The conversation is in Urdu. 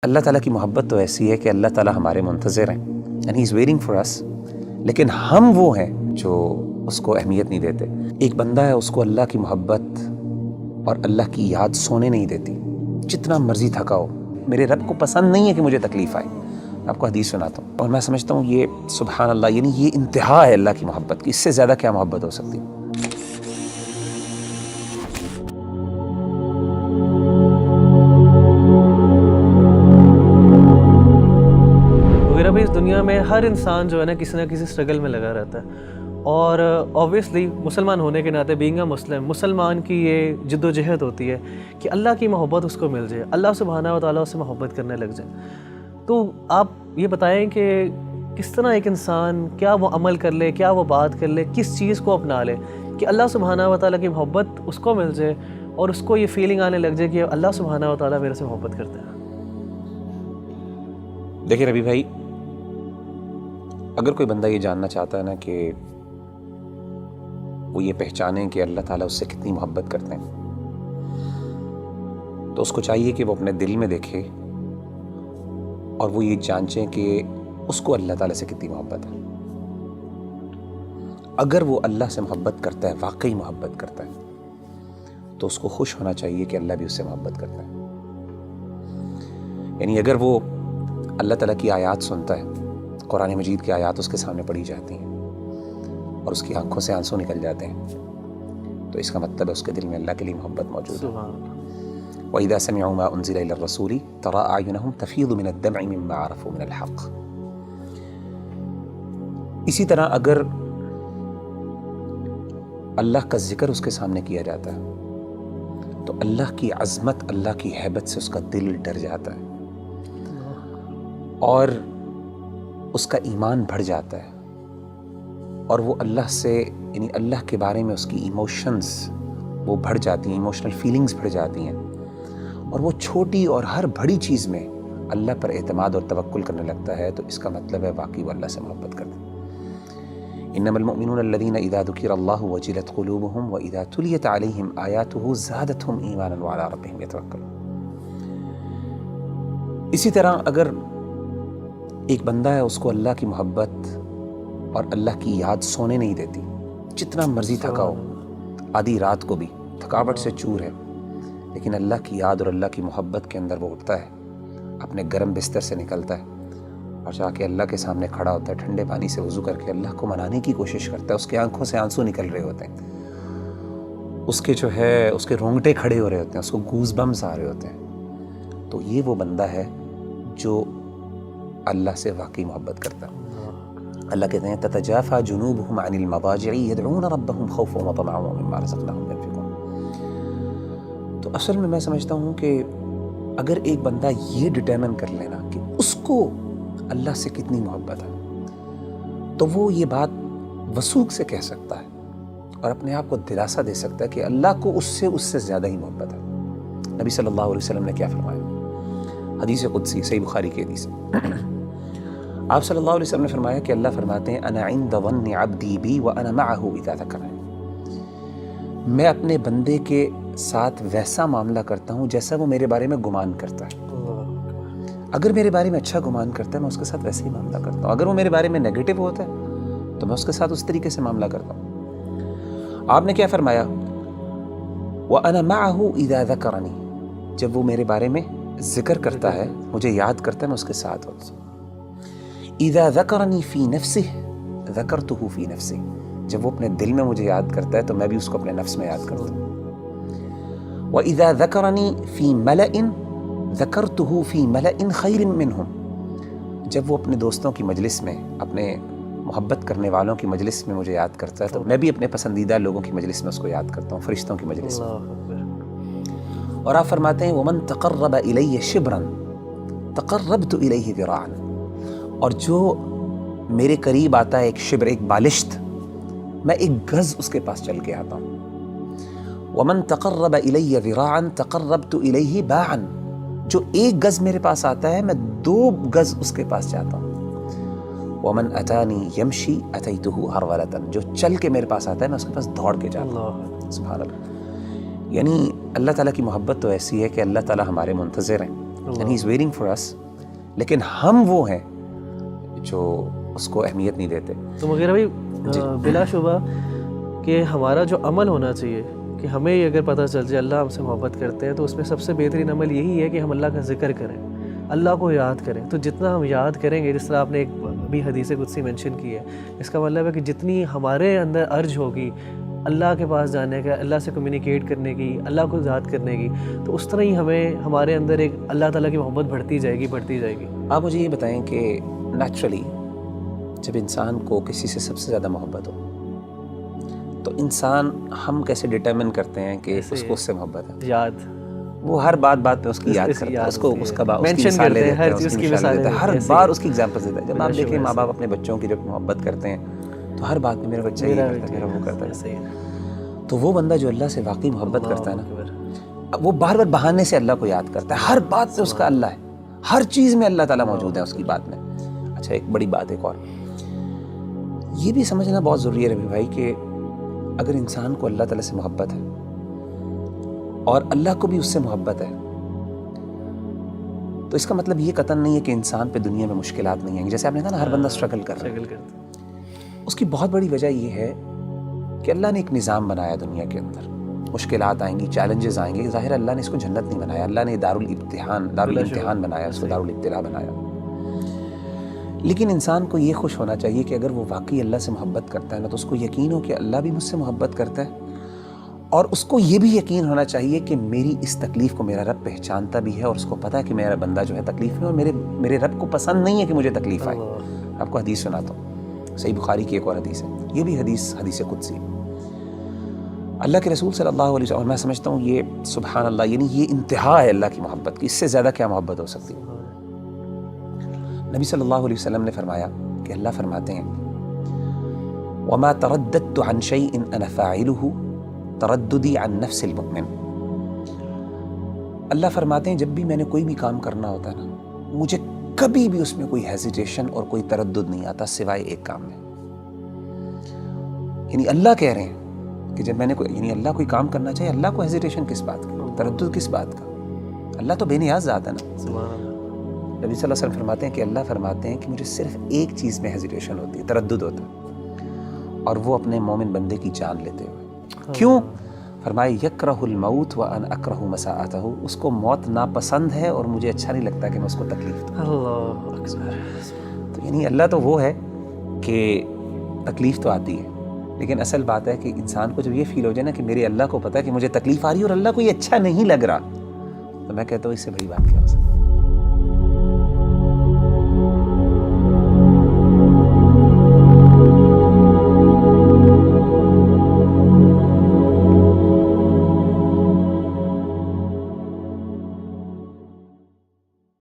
اللہ تعالیٰ کی محبت تو ایسی ہے کہ اللہ تعالیٰ ہمارے منتظر ہیں and he is waiting for us, لیکن ہم وہ ہیں جو اس کو اہمیت نہیں دیتے۔ ایک بندہ ہے، اس کو اللہ کی محبت اور اللہ کی یاد سونے نہیں دیتی، جتنا مرضی تھکا ہو۔ میرے رب کو پسند نہیں ہے کہ مجھے تکلیف آئے۔ میں آپ کو حدیث سناتا ہوں اور میں سمجھتا ہوں یہ سبحان اللہ، یعنی یہ انتہا ہے اللہ کی محبت کی، اس سے زیادہ کیا محبت ہو سکتی ہے۔ اس دنیا میں ہر انسان جو ہے نا کسی نہ کسی اسٹرگل میں لگا رہتا ہے، اور اوبویسلی مسلمان ہونے کے ناطے بینگ اے مسلمان کی یہ جد و جہد ہوتی ہے کہ اللہ کی محبت اس کو مل جائے، اللہ سبحانہ و تعالیٰ اس سے محبت کرنے لگ جائے۔ تو آپ یہ بتائیں کہ کس طرح ایک انسان کیا وہ عمل کر لے، کیا وہ بات کر لے، کس چیز کو اپنا لے کہ اللہ سبحانہ و تعالیٰ کی محبت اس کو مل جائے اور اس کو یہ فیلنگ آنے لگ جائے کہ اللہ سبحانہ و تعالیٰ میرے سے محبت کرتے ہیں۔ دیکھیں ربی بھائی، اگر کوئی بندہ یہ جاننا چاہتا ہے نا کہ وہ یہ پہچانے کہ اللہ تعالیٰ اس سے کتنی محبت کرتے ہیں، تو اس کو چاہیے کہ وہ اپنے دل میں دیکھے اور وہ یہ جانچیں کہ اس کو اللہ تعالیٰ سے کتنی محبت ہے۔ اگر وہ اللہ سے محبت کرتا ہے، واقعی محبت کرتا ہے، تو اس کو خوش ہونا چاہیے کہ اللہ بھی اس سے محبت کرتا ہے۔ یعنی اگر وہ اللہ تعالیٰ کی آیات سنتا ہے، قرآن مجید کی آیات اس کے سامنے پڑھی جاتی ہیں اور اس کی آنکھوں سے آنسو نکل جاتے ہیں، تو اس کا مطلب ہے اس کے دل میں اللہ کے لیے محبت موجود ہے۔ وَإِذَا سَمِعُوا مَا أُنزِلَ إِلَى الرَّسُولِ تَرَىٰ أَعْيُنَهُمْ تَفِيضُ مِنَ الدَّمْعِ مِمَّا عَرَفُوا مِنَ الْحَقِّ۔ اسی طرح اگر اللہ کا ذکر اس کے سامنے کیا جاتا ہے تو اللہ کی عظمت، اللہ کی ہیبت سے اس کا دل ڈر جاتا ہے اور اس کا ایمان بڑھ جاتا ہے، اور وہ اللہ سے، یعنی اللہ کے بارے میں اس کی ایموشنز وہ بڑھ جاتی ہیں، ایموشنل فیلنگز بڑھ جاتی ہیں، اور وہ چھوٹی اور ہر بڑی چیز میں اللہ پر اعتماد اور توکل کرنے لگتا ہے، تو اس کا مطلب ہے واقعی وہ اللہ سے محبت کرتا ہے۔ انما المؤمنون الذين اذا ذكر الله وجلت قلوبهم واذا تليت عليهم آياته زادتهم ایمانا وعلى ربهم يتوکلون۔ اسی طرح اگر ایک بندہ ہے، اس کو اللہ کی محبت اور اللہ کی یاد سونے نہیں دیتی، جتنا مرضی تھکا ہو، آدھی رات کو بھی تھکاوٹ سے چور ہے، لیکن اللہ کی یاد اور اللہ کی محبت کے اندر وہ اٹھتا ہے، اپنے گرم بستر سے نکلتا ہے اور جا کے اللہ کے سامنے کھڑا ہوتا ہے، ٹھنڈے پانی سے وضو کر کے اللہ کو منانے کی کوشش کرتا ہے۔ اس کے آنکھوں سے آنسو نکل رہے ہوتے ہیں، اس کے جو ہے اس کے رونگٹے کھڑے ہو رہے ہوتے ہیں، اس کو گوز بمز آ رہے ہوتے ہیں، تو یہ وہ بندہ ہے جو اللہ سے واقعی محبت کرتا ہے۔ اللہ کہتے ہیں تتجافى جنوبهم عن المضاجع يدعون ربهم خوفا وطمعا ومما رزقناهم ينفقون۔ تو اصل میں سمجھتا ہوں کہ اگر ایک بندہ یہ ڈٹرمن کر لینا کہ اس کو اللہ سے کتنی محبت ہے، تو وہ یہ بات وثوق سے کہہ سکتا ہے اور اپنے آپ کو دلاسا دے سکتا ہے کہ اللہ کو اس سے زیادہ ہی محبت ہے۔ نبی صلی اللہ علیہ وسلم نے کیا فرمایا؟ حدیث قدسی، صحیح بخاری کی حدیث ہے۔ آپ صلی اللہ علیہ وسلم نے فرمایا کہ اللہ فرماتے ہیں انا عند ظن عبدی بی وانا معه اذا ذکرنی، میں اپنے بندے کے ساتھ ویسا معاملہ کرتا ہوں جیسا وہ میرے بارے میں گمان کرتا ہے۔ اگر میرے بارے میں اچھا گمان کرتا ہے میں اس کے ساتھ ویسے ہی معاملہ کرتا ہوں، اگر وہ میرے بارے میں نیگیٹو ہوتا ہے تو میں اس کے ساتھ اس طریقے سے معاملہ کرتا ہوں۔ آپ نے کیا فرمایا؟ وانا معه اذا ذکرنی، جب وہ میرے بارے میں ذکر کرتا ہے، مجھے یاد کرتا ہے، میں اس کے ساتھ ہوتا ہوں۔ اذا ذکرنی فی نفسہ ذکرتہ فی نفسی، جب وہ اپنے دل میں مجھے یاد کرتا ہے تو میں بھی اس کو اپنے نفس میں یاد کرتا ہوں۔ وَإِذَا ذَكَرَنِي فِي مَلَئٍ ذَكَرْتُهُ فِي مَلَئٍ خَيْرٍ مِّنْهُمْ، جب وہ اپنے دوستوں کی مجلس میں، اپنے محبت کرنے والوں کی مجلس میں مجھے یاد کرتا ہے تو میں بھی اپنے پسندیدہ لوگوں کی مجلس میں اس کو یاد کرتا ہوں، فرشتوں کی مجلس میں۔ اور آپ فرماتے ہیں وَمَن تَقَرَّبَ إِلَيَّ شِبْرًا تَقَرَّبْتُ إِلَيْهِ ذِرَاعًا، اور جو میرے قریب آتا ہے ایک شبر، ایک بالشت، میں ایک گز اس کے پاس چل کے آتا ہوں۔ وَمَن تَقَرَّبَ إِلَيَّ ذِرَاعًا تَقَرَّبْتُ إِلَيْهِ بَاعًا، جو ایک گز میرے پاس آتا ہے میں 2 گز اس کے پاس جاتا ہوں۔ وَمَن أَتَانِي يَمْشِي أَتَيْتُهُ هَرْوَلَةً، جو چل کے میرے پاس آتا ہے میں اس کے پاس دوڑ کے جاتا ہوں۔ سبحان اللہ۔ یعنی اللہ تعالیٰ کی محبت تو ایسی ہے کہ اللہ تعالیٰ ہمارے منتظر ہیں، and he's waiting for us. لیکن ہم وہ ہیں جو اس کو اہمیت نہیں دیتے. تو مغیرہ بھائی بلا شبہ کہ ہمارا جو عمل ہونا چاہیے کہ ہمیں یہ اگر پتہ چل جائے اللہ ہم سے محبت کرتے ہیں تو اس میں سب سے بہترین عمل یہی ہے کہ ہم اللہ کا ذکر کریں, اللہ کو یاد کریں. تو جتنا ہم یاد کریں گے, جس طرح آپ نے ایک بھی حدیث قدسی مینشن کی ہے, اس کا مطلب ہے کہ جتنی ہمارے اندر ارج ہوگی اللہ کے پاس جانے کا, اللہ سے کمیونیکیٹ کرنے کی, اللہ کو یاد کرنے کی, تو اس طرح ہی ہمارے اندر ایک اللہ تعالیٰ کی محبت بڑھتی جائے گی. آپ مجھے یہ بتائیں کہ نیچرلی جب انسان کو کسی سے سب سے زیادہ محبت ہو تو انسان ہم کیسے ڈٹرمن کرتے ہیں کہ اس کو اس سے محبت ہے؟ یاد, وہ ہر بات پہ اس کی یاد کرتا ہے, اس کو اس کا مینشن کرتے ہیں, ہر چیز کی مثالیں دیتے ہیں, ہر بار اس کی ایگزامپل دیتا ہے. جب آپ دیکھیں ماں باپ اپنے بچوں کی جب محبت کرتے ہیں تو ہر بات میں میرا بچہ یہ کرتا ہے, میرا وہ کرتا ہے. تو وہ بندہ جو اللہ سے واقعی محبت کرتا ہے نا, وہ بار بار بہانے سے اللہ کو یاد کرتا ہے. ہر بات پہ اس کا اللہ ہے, ہر چیز میں اللہ تعالیٰ موجود ہے اس کی بات میں. اچھا ایک بڑی بات ایک اور یہ بھی سمجھنا بہت ضروری ہے ربی بھائی کہ اگر انسان کو اللہ تعالیٰ سے محبت ہے اور اللہ کو بھی اس سے محبت ہے تو اس کا مطلب یہ قطعاً نہیں ہے کہ انسان پہ دنیا میں مشکلات نہیں ہیں. جیسے آپ نے کہا نا ہر بندہ اسٹرگل کر رہا ہے, اس کی بہت بڑی وجہ یہ ہے کہ اللہ نے ایک نظام بنایا دنیا کے اندر. مشکلات آئیں گی, چیلنجز آئیں گے, ظاہر اللہ نے اس کو جنت نہیں بنایا, اللہ نے دارالامتحان بنایا, اس کو دارالابتلاء بنایا. لیکن انسان کو یہ خوش ہونا چاہیے کہ اگر وہ واقعی اللہ سے محبت کرتا ہے نا تو اس کو یقین ہو کہ اللہ بھی مجھ سے محبت کرتا ہے, اور اس کو یہ بھی یقین ہونا چاہیے کہ میری اس تکلیف کو میرا رب پہچانتا بھی ہے, اور اس کو پتہ ہے کہ میرا بندہ جو ہے تکلیف میں, اور میرے رب کو پسند نہیں ہے کہ مجھے تکلیف آئے. آپ کو حدیث سناتا ہوں, صحیح بخاری کی ایک اور حدیث ہے, یہ بھی حدیث قدسی. اللہ کے رسول صلی اللہ علیہ وسلم, اور میں سمجھتا ہوں یہ سبحان اللہ, یعنی یہ انتہا ہے اللہ کی محبت کی, اس سے زیادہ کیا محبت ہو سکتی ہے. نبی صلی اللہ علیہ وسلم نے فرمایا کہ اللہ فرماتے ہیں وَمَا تَرَدَّدْتُ عَنْ شَيْءٍ أَنَا فَاعِلُهُ تَرَدُّدِي عَنْ نَفْسِ الْمُؤْمِنِ. اللہ فرماتے ہیں جب بھی میں نے کوئی بھی کام کرنا ہوتا ہے نا, مجھے کبھی بھی اس میں کوئی ہیزیٹیشن اور کوئی تردد نہیں آتا سوائے ایک کام میں. یعنی اللہ کہہ رہے ہیں کہ جب میں نے یعنی اللہ کوئی کام کرنا چاہیے, اللہ کو ہیزیٹیشن کس بات کا, تردد کس بات کا؟ اللہ تو بے نیاز ذات ہے نا. نبی صلی اللہ علیہ وسلم فرماتے ہیں کہ اللہ فرماتے ہیں کہ مجھے صرف ایک چیز میں ہیزیٹیشن ہوتی ہے, تردد ہوتا ہے, اور وہ اپنے مومن بندے کی جان لیتے ہوئے. کیوں؟ فرمائے یکرہ الموت وانا اکرہ مساءتہ, اس کو موت ناپسند ہے اور مجھے اچھا نہیں لگتا کہ میں اس کو تکلیف دوں. اللہ اکبر. تو یعنی اللہ تو وہ ہے کہ تکلیف تو آتی ہے, لیکن اصل بات ہے کہ انسان کو جب یہ فیل ہو جائے نا کہ میرے اللہ کو پتہ ہے کہ مجھے تکلیف آ رہی ہے اور اللہ کو یہ اچھا نہیں لگ رہا, تو میں کہتا ہوں اس سے بڑی بات کیا ہو سکتی ہے.